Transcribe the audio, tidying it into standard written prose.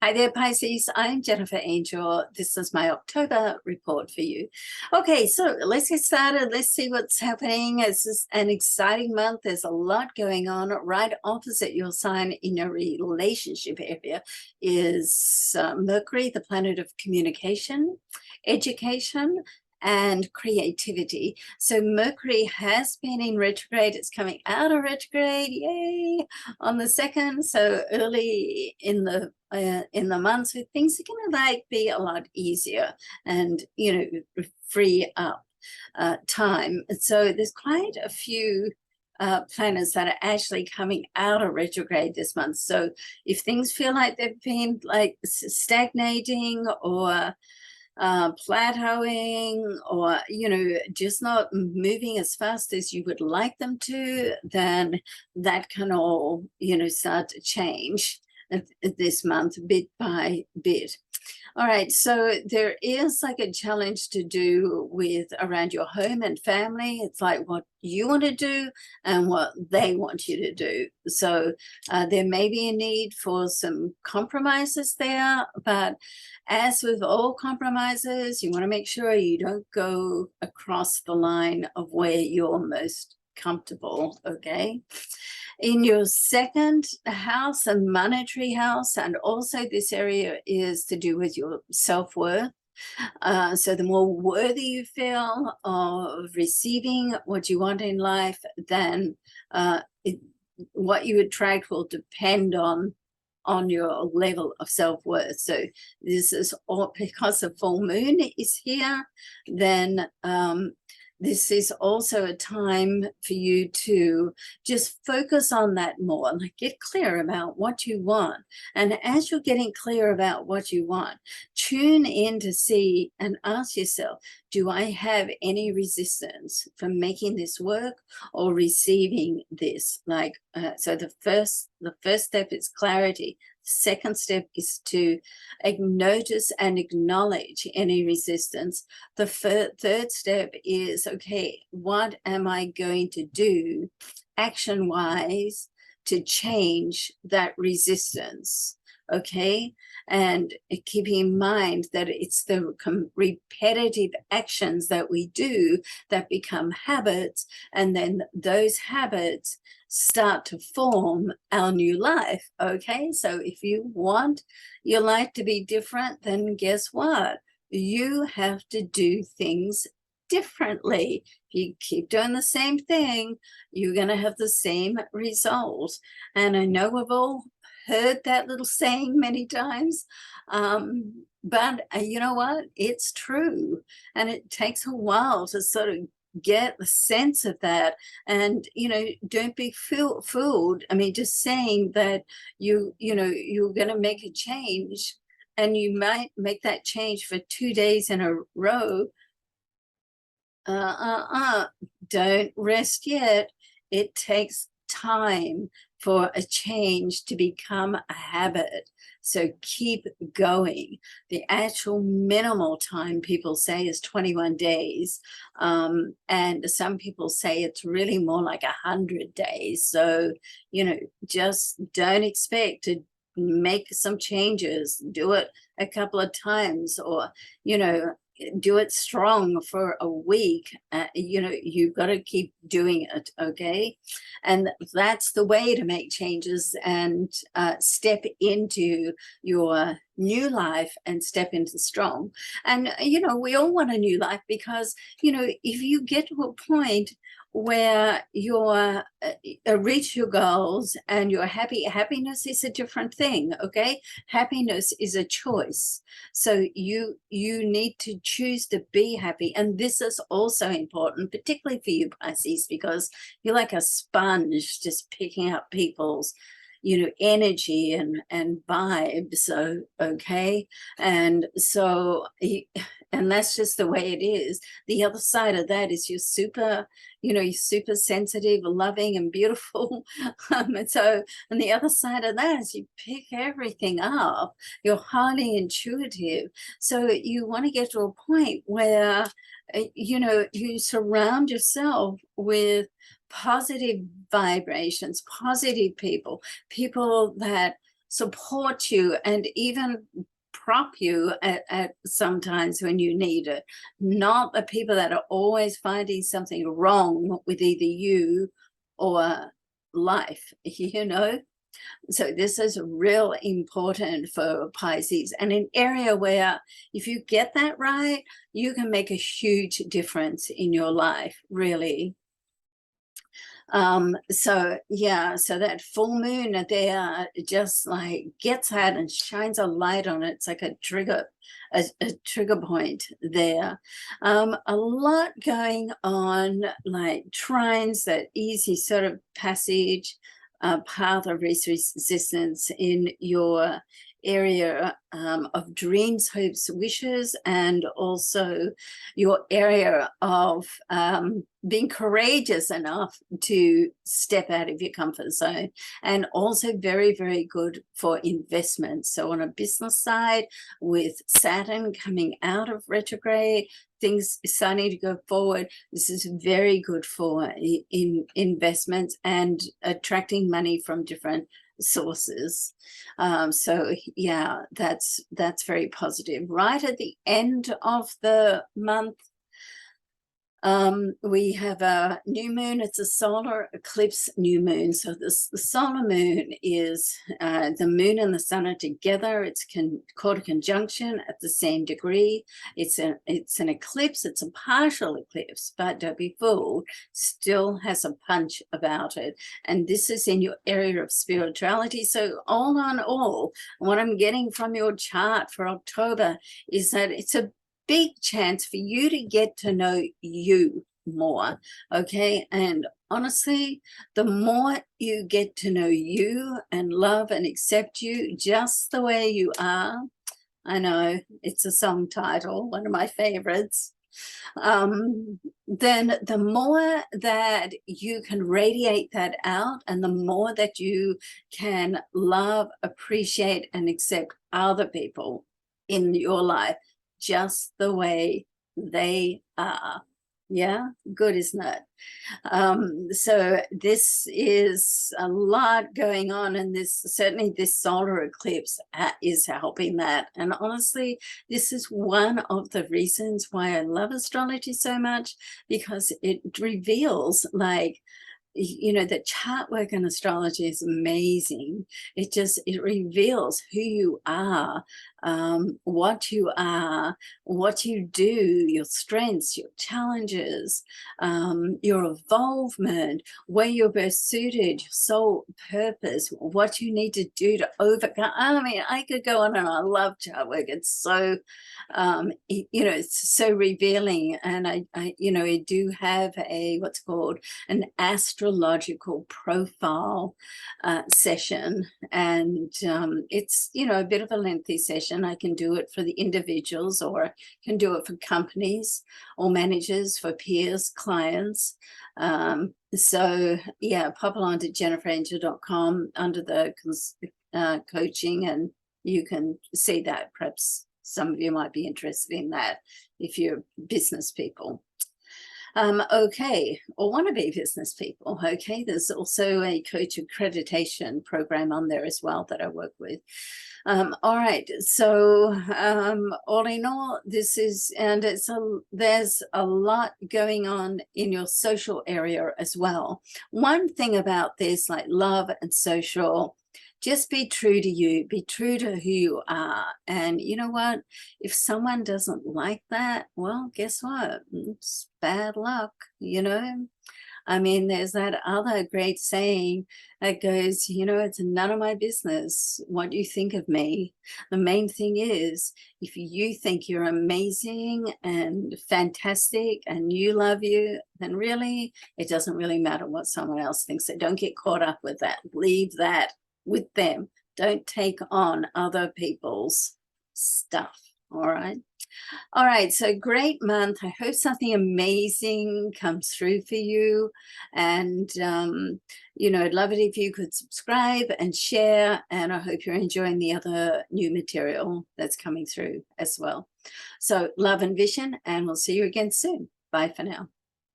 Hi there, Pisces. I'm Jennifer Angel. This is my October report for you. Okay, so let's get started. Let's see what's happening. This is an exciting month. There's a lot going on. Right opposite your sign in your relationship area is Mercury, the planet of communication, education, and creativity. So Mercury has been in retrograde. It's coming out of retrograde, yay, on the 2nd. So early in the months, where things are going to like be a lot easier and free up time. So there's quite a few planets that are actually coming out of retrograde this month. So if things feel like they've been like stagnating or plateauing, or just not moving as fast as you would like them to, then that can all start to change this month bit by bit. All right, so there is like a challenge to do with around your home and family. It's like what you want to do and what they want you to do. So there may be a need for some compromises there, but as with all compromises, you want to make sure you don't go across the line of where you're most comfortable, okay? In your second house and monetary house, and also this area is to do with your self-worth. So the more worthy you feel of receiving what you want in life, then what you attract will depend on your level of self-worth. So this is all because the full moon is here. Then this is also a time for you to just focus on that more, like get clear about what you want. And as you're getting clear about what you want, tune in to see and ask yourself, do I have any resistance from making this work or receiving this? Like, so the first step is clarity. Second step is to notice and acknowledge any resistance. The third step is, okay, what am I going to do action-wise to change that resistance? Okay, and keeping in mind that it's the repetitive actions that we do that become habits, and then those habits start to form our new life. Okay, so if you want your life to be different, then guess what? You have to do things differently. If you keep doing the same thing, you're going to have the same results. And I know we've all heard that little saying many times, but you know what? It's true, and it takes a while to sort of get the sense of that. And don't be fooled. I mean, just saying that you're going to make a change, and you might make that change for 2 days in a row. Don't rest yet. It takes time for a change to become a habit. So keep going. The actual minimal time people say is 21 days. And some people say it's really more like 100 days. So, just don't expect to make some changes. Do it a couple of times, or, do it strong for a week. You've got to keep doing it, okay? And that's the way to make changes and step into your new life and step into strong. And we all want a new life, because if you get to a point where you're reach your goals and you're happy, happiness is a different thing, okay? Happiness is a choice. So you need to choose to be happy. And this is also important, particularly for you, Pisces, because you're like a sponge, just picking up people's energy and vibes. So okay, and so and that's just the way it is. The other side of that is you're super sensitive, loving, and beautiful. And so, and the other side of that is you pick everything up. You're highly intuitive. So you want to get to a point where you surround yourself with positive vibrations, positive people that support you and even prop you at sometimes when you need it, not the people that are always finding something wrong with either you or life, you know. So this is real important for Pisces, and an area where if you get that right, you can make a huge difference in your life, really. So yeah, so that full moon there just like gets out and shines a light on it. It's like a trigger point there. A lot going on, like trines, that easy sort of passage, path of resistance in your area of dreams, hopes, wishes, and also your area of being courageous enough to step out of your comfort zone, and also very, very good for investments. So on a business side, with Saturn coming out of retrograde, things starting to go forward, this is very good for investments and attracting money from different sources. So yeah, that's very positive. Right at the end of the month, we have a new moon. It's a solar eclipse new moon. So the solar moon is the moon and the sun are together. It's called a conjunction at the same degree. It's an eclipse. It's a partial eclipse, but don't be fooled, still has a punch about it. And this is in your area of spirituality. So all in all, what I'm getting from your chart for October is that it's a big chance for you to get to know you more, okay? And honestly, the more you get to know you and love and accept you just the way you are, I know it's a song title, one of my favorites, then the more that you can radiate that out, and the more that you can love, appreciate, and accept other people in your life just the way they are. Yeah, good, isn't it? So this is a lot going on, and certainly this solar eclipse is helping that. And honestly, this is one of the reasons why I love astrology so much, because it reveals, like, you know, the chart work in astrology is amazing. It reveals who you are, what you are, what you do, your strengths, your challenges, your involvement, where you're best suited, your soul purpose, what you need to do to overcome. I mean, I could go on, and I love chart work. It's so you know, it's so revealing. And I you know, I do have what's called an astrological profile session, and it's, you know, a bit of a lengthy session. I can do it for the individuals, or I can do it for companies or managers, for peers, clients. So yeah, pop along to jenniferangel.com under the coaching, and you can see that. Perhaps some of you might be interested in that if you're business people. Okay, or want to be business people. Okay, there's also a coach accreditation program on there as well that I work with. All right, so all in all, this is, and there's a lot going on in your social area as well. One thing about this, like love and social, just be true to you, be true to who you are. And you know what? If someone doesn't like that, well, guess what? It's bad luck, you know? I mean, there's that other great saying that goes, you know, it's none of my business what you think of me. The main thing is, if you think you're amazing and fantastic and you love you, then really, it doesn't really matter what someone else thinks. So don't get caught up with that. Leave that with them. Don't take on other people's stuff. All right. All right, so great month. I hope something amazing comes through for you. And you know, I'd love it if you could subscribe and share, and I hope you're enjoying the other new material that's coming through as well. So love and vision, and we'll see you again soon. Bye for now.